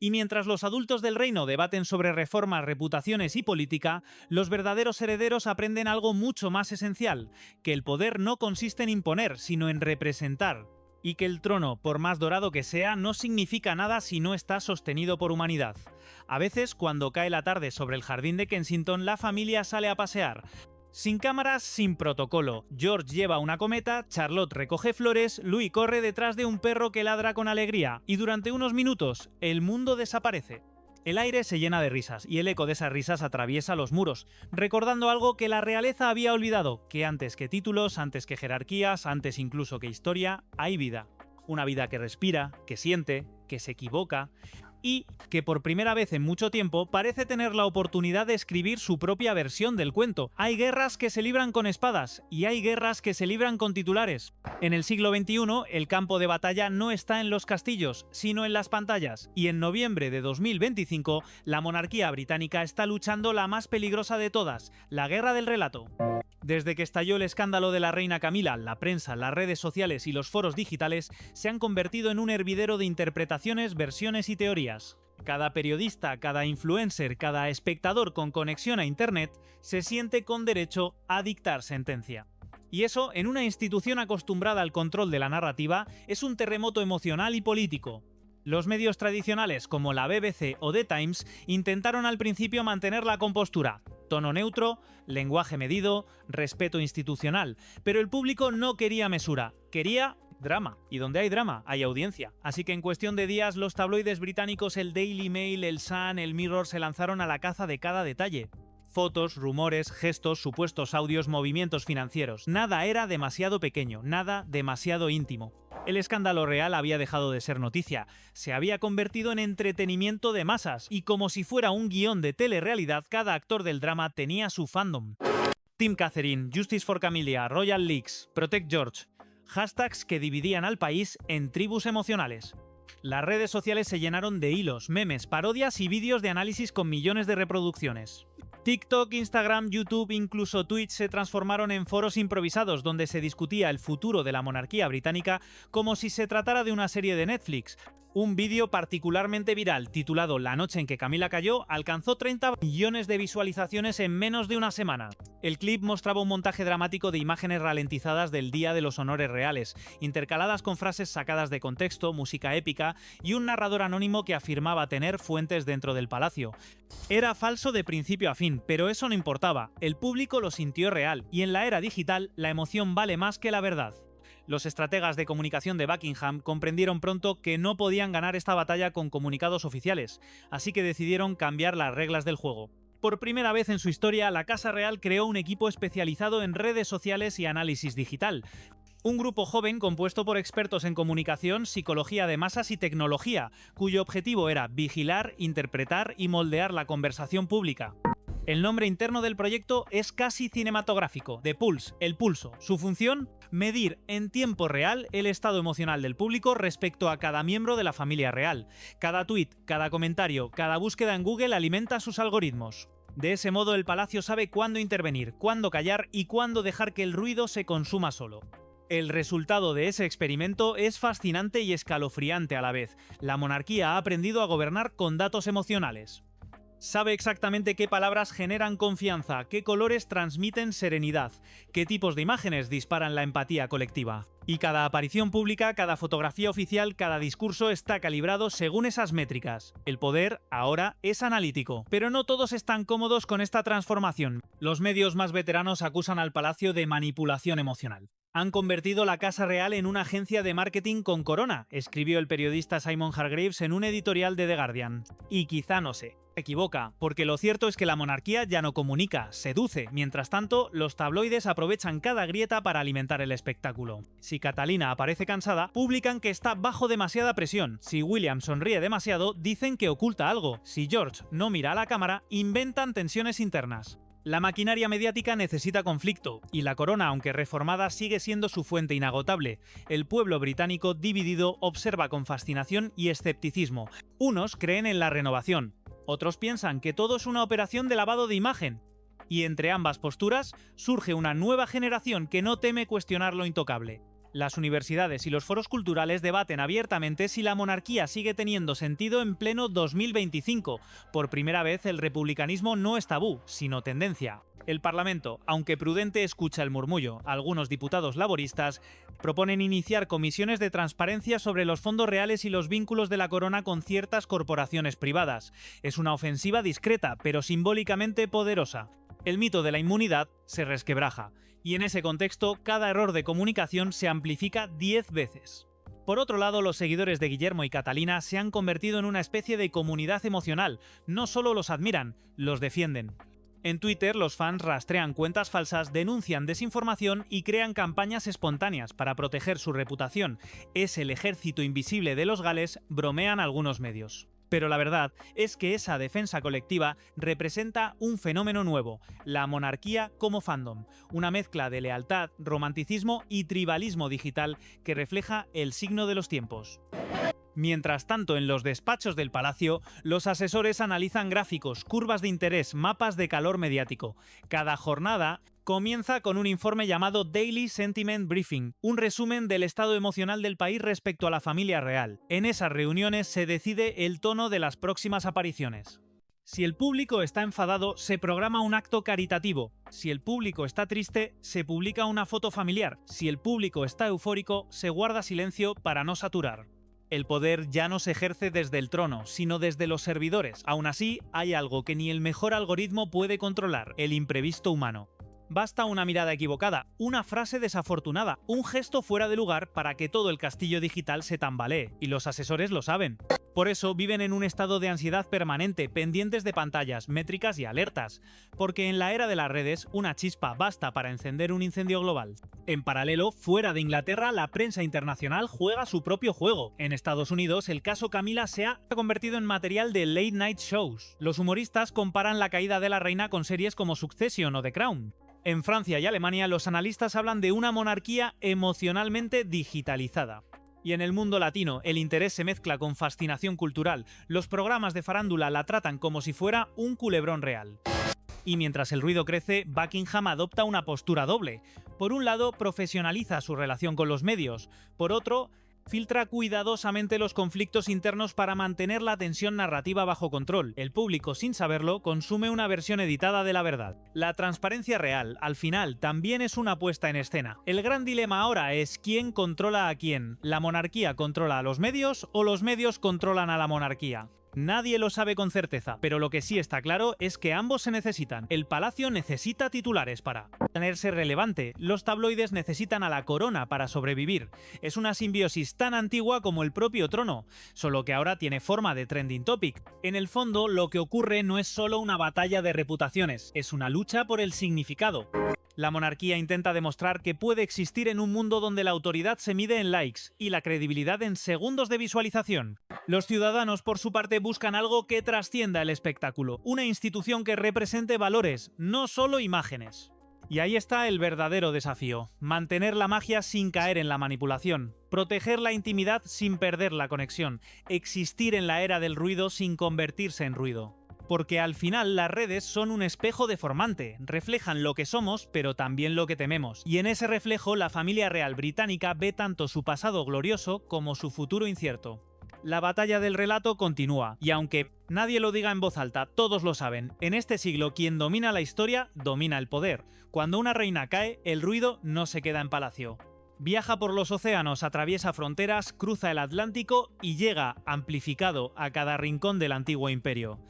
Y mientras los adultos del reino debaten sobre reformas, reputaciones y política, los verdaderos herederos aprenden algo mucho más esencial: que el poder no consiste en imponer, sino en representar. Y que el trono, por más dorado que sea, no significa nada si no está sostenido por humanidad. A veces, cuando cae la tarde sobre el jardín de Kensington, la familia sale a pasear. Sin cámaras, sin protocolo. George lleva una cometa, Charlotte recoge flores, Louis corre detrás de un perro que ladra con alegría, y durante unos minutos, el mundo desaparece. El aire se llena de risas, y el eco de esas risas atraviesa los muros, recordando algo que la realeza había olvidado: que antes que títulos, antes que jerarquías, antes incluso que historia, hay vida. Una vida que respira, que siente, que se equivoca, y que por primera vez en mucho tiempo parece tener la oportunidad de escribir su propia versión del cuento. Hay guerras que se libran con espadas y hay guerras que se libran con titulares. En el siglo XXI, el campo de batalla no está en los castillos, sino en las pantallas. Y en noviembre de 2025, la monarquía británica está luchando la más peligrosa de todas: la guerra del relato. Desde que estalló el escándalo de la reina Camila, la prensa, las redes sociales y los foros digitales se han convertido en un hervidero de interpretaciones, versiones y teorías. Cada periodista, cada influencer, cada espectador con conexión a internet se siente con derecho a dictar sentencia. Y eso, en una institución acostumbrada al control de la narrativa, es un terremoto emocional y político. Los medios tradicionales como la BBC o The Times intentaron al principio mantener la compostura: tono neutro, lenguaje medido, respeto institucional, pero el público no quería mesura, quería drama, y donde hay drama, hay audiencia. Así que en cuestión de días, los tabloides británicos, el Daily Mail, el Sun, el Mirror, se lanzaron a la caza de cada detalle. Fotos, rumores, gestos, supuestos audios, movimientos financieros. Nada era demasiado pequeño, nada demasiado íntimo. El escándalo real había dejado de ser noticia, se había convertido en entretenimiento de masas, y como si fuera un guión de telerrealidad, cada actor del drama tenía su fandom. Team Catherine, Justice for Camilla, Royal Leaks, Protect George. Hashtags que dividían al país en tribus emocionales. Las redes sociales se llenaron de hilos, memes, parodias y vídeos de análisis con millones de reproducciones. TikTok, Instagram, YouTube, incluso Twitch se transformaron en foros improvisados donde se discutía el futuro de la monarquía británica como si se tratara de una serie de Netflix. Un vídeo particularmente viral, titulado "La noche en que Camila cayó", alcanzó 30 millones de visualizaciones en menos de una semana. El clip mostraba un montaje dramático de imágenes ralentizadas del día de los honores reales, intercaladas con frases sacadas de contexto, música épica y un narrador anónimo que afirmaba tener fuentes dentro del palacio. Era falso de principio a fin, pero eso no importaba, el público lo sintió real, y en la era digital la emoción vale más que la verdad. Los estrategas de comunicación de Buckingham comprendieron pronto que no podían ganar esta batalla con comunicados oficiales, así que decidieron cambiar las reglas del juego. Por primera vez en su historia, la Casa Real creó un equipo especializado en redes sociales y análisis digital. Un grupo joven compuesto por expertos en comunicación, psicología de masas y tecnología, cuyo objetivo era vigilar, interpretar y moldear la conversación pública. El nombre interno del proyecto es casi cinematográfico, The Pulse, el pulso. Su función, medir en tiempo real el estado emocional del público respecto a cada miembro de la familia real. Cada tuit, cada comentario, cada búsqueda en Google alimenta sus algoritmos. De ese modo el Palacio sabe cuándo intervenir, cuándo callar y cuándo dejar que el ruido se consuma solo. El resultado de ese experimento es fascinante y escalofriante a la vez. La monarquía ha aprendido a gobernar con datos emocionales. Sabe exactamente qué palabras generan confianza, qué colores transmiten serenidad, qué tipos de imágenes disparan la empatía colectiva. Y cada aparición pública, cada fotografía oficial, cada discurso está calibrado según esas métricas. El poder, ahora, es analítico. Pero no todos están cómodos con esta transformación. Los medios más veteranos acusan al Palacio de manipulación emocional. Han convertido la Casa Real en una agencia de marketing con corona, escribió el periodista Simon Hargreaves en un editorial de The Guardian. Y quizá no sé. Se equivoca, porque lo cierto es que la monarquía ya no comunica, seduce. Mientras tanto, los tabloides aprovechan cada grieta para alimentar el espectáculo. Si Catalina aparece cansada, publican que está bajo demasiada presión. Si William sonríe demasiado, dicen que oculta algo. Si George no mira a la cámara, inventan tensiones internas. La maquinaria mediática necesita conflicto, y la corona, aunque reformada, sigue siendo su fuente inagotable. El pueblo británico dividido observa con fascinación y escepticismo. Unos creen en la renovación, otros piensan que todo es una operación de lavado de imagen. Y entre ambas posturas surge una nueva generación que no teme cuestionar lo intocable. Las universidades y los foros culturales debaten abiertamente si la monarquía sigue teniendo sentido en pleno 2025. Por primera vez el republicanismo no es tabú, sino tendencia. El Parlamento, aunque prudente, escucha el murmullo. Algunos diputados laboristas proponen iniciar comisiones de transparencia sobre los fondos reales y los vínculos de la corona con ciertas corporaciones privadas. Es una ofensiva discreta, pero simbólicamente poderosa. El mito de la inmunidad se resquebraja, y en ese contexto cada error de comunicación se amplifica 10 veces. Por otro lado, los seguidores de Guillermo y Catalina se han convertido en una especie de comunidad emocional. No solo los admiran, los defienden. En Twitter, los fans rastrean cuentas falsas, denuncian desinformación y crean campañas espontáneas para proteger su reputación. Es el ejército invisible de los Gales, bromean algunos medios. Pero la verdad es que esa defensa colectiva representa un fenómeno nuevo, la monarquía como fandom, una mezcla de lealtad, romanticismo y tribalismo digital que refleja el signo de los tiempos. Mientras tanto, en los despachos del palacio, los asesores analizan gráficos, curvas de interés, mapas de calor mediático. Cada jornada comienza con un informe llamado Daily Sentiment Briefing, un resumen del estado emocional del país respecto a la familia real. En esas reuniones se decide el tono de las próximas apariciones. Si el público está enfadado, se programa un acto caritativo. Si el público está triste, se publica una foto familiar. Si el público está eufórico, se guarda silencio para no saturar. El poder ya no se ejerce desde el trono, sino desde los servidores. Aún así, hay algo que ni el mejor algoritmo puede controlar: el imprevisto humano. Basta una mirada equivocada, una frase desafortunada, un gesto fuera de lugar para que todo el castillo digital se tambalee, y los asesores lo saben. Por eso viven en un estado de ansiedad permanente, pendientes de pantallas, métricas y alertas, porque en la era de las redes, una chispa basta para encender un incendio global. En paralelo, fuera de Inglaterra, la prensa internacional juega su propio juego. En Estados Unidos, el caso Camila se ha convertido en material de late night shows. Los humoristas comparan la caída de la reina con series como Succession o The Crown. En Francia y Alemania, los analistas hablan de una monarquía emocionalmente digitalizada. Y en el mundo latino, el interés se mezcla con fascinación cultural. Los programas de farándula la tratan como si fuera un culebrón real. Y mientras el ruido crece, Buckingham adopta una postura doble. Por un lado, profesionaliza su relación con los medios. Por otro, filtra cuidadosamente los conflictos internos para mantener la tensión narrativa bajo control. El público, sin saberlo, consume una versión editada de la verdad. La transparencia real, al final, también es una puesta en escena. El gran dilema ahora es quién controla a quién. ¿La monarquía controla a los medios o los medios controlan a la monarquía? Nadie lo sabe con certeza, pero lo que sí está claro es que ambos se necesitan. El palacio necesita titulares para tenerse relevante, los tabloides necesitan a la corona para sobrevivir. Es una simbiosis tan antigua como el propio trono, solo que ahora tiene forma de trending topic. En el fondo, lo que ocurre no es solo una batalla de reputaciones, es una lucha por el significado. La monarquía intenta demostrar que puede existir en un mundo donde la autoridad se mide en likes y la credibilidad en segundos de visualización. Los ciudadanos, por su parte, buscan algo que trascienda el espectáculo, una institución que represente valores, no solo imágenes. Y ahí está el verdadero desafío: mantener la magia sin caer en la manipulación, proteger la intimidad sin perder la conexión, existir en la era del ruido sin convertirse en ruido. Porque al final las redes son un espejo deformante, reflejan lo que somos pero también lo que tememos, y en ese reflejo la familia real británica ve tanto su pasado glorioso como su futuro incierto. La batalla del relato continúa, y aunque nadie lo diga en voz alta, todos lo saben: en este siglo quien domina la historia domina el poder. Cuando una reina cae, el ruido no se queda en palacio. Viaja por los océanos, atraviesa fronteras, cruza el Atlántico y llega, amplificado, a cada rincón del antiguo imperio.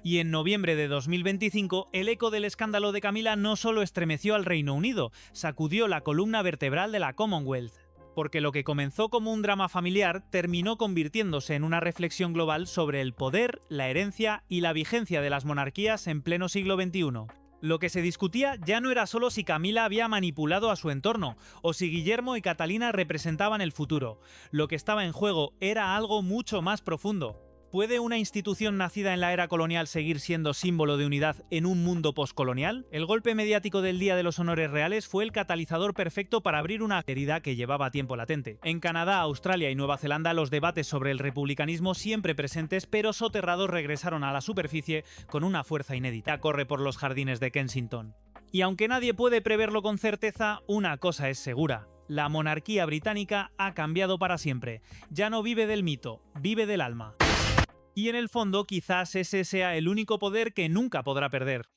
Y en noviembre de 2025, el eco del escándalo de Camila no solo estremeció al Reino Unido, sacudió la columna vertebral de la Commonwealth. Porque lo que comenzó como un drama familiar terminó convirtiéndose en una reflexión global sobre el poder, la herencia y la vigencia de las monarquías en pleno siglo XXI. Lo que se discutía ya no era solo si Camila había manipulado a su entorno, o si Guillermo y Catalina representaban el futuro. Lo que estaba en juego era algo mucho más profundo. ¿Puede una institución nacida en la era colonial seguir siendo símbolo de unidad en un mundo postcolonial? El golpe mediático del Día de los Honores Reales fue el catalizador perfecto para abrir una herida que llevaba tiempo latente. En Canadá, Australia y Nueva Zelanda, los debates sobre el republicanismo, siempre presentes pero soterrados, regresaron a la superficie con una fuerza inédita. Corre por los jardines de Kensington. Y aunque nadie puede preverlo con certeza, una cosa es segura: la monarquía británica ha cambiado para siempre. Ya no vive del mito, vive del alma. Y en el fondo quizás ese sea el único poder que nunca podrá perder.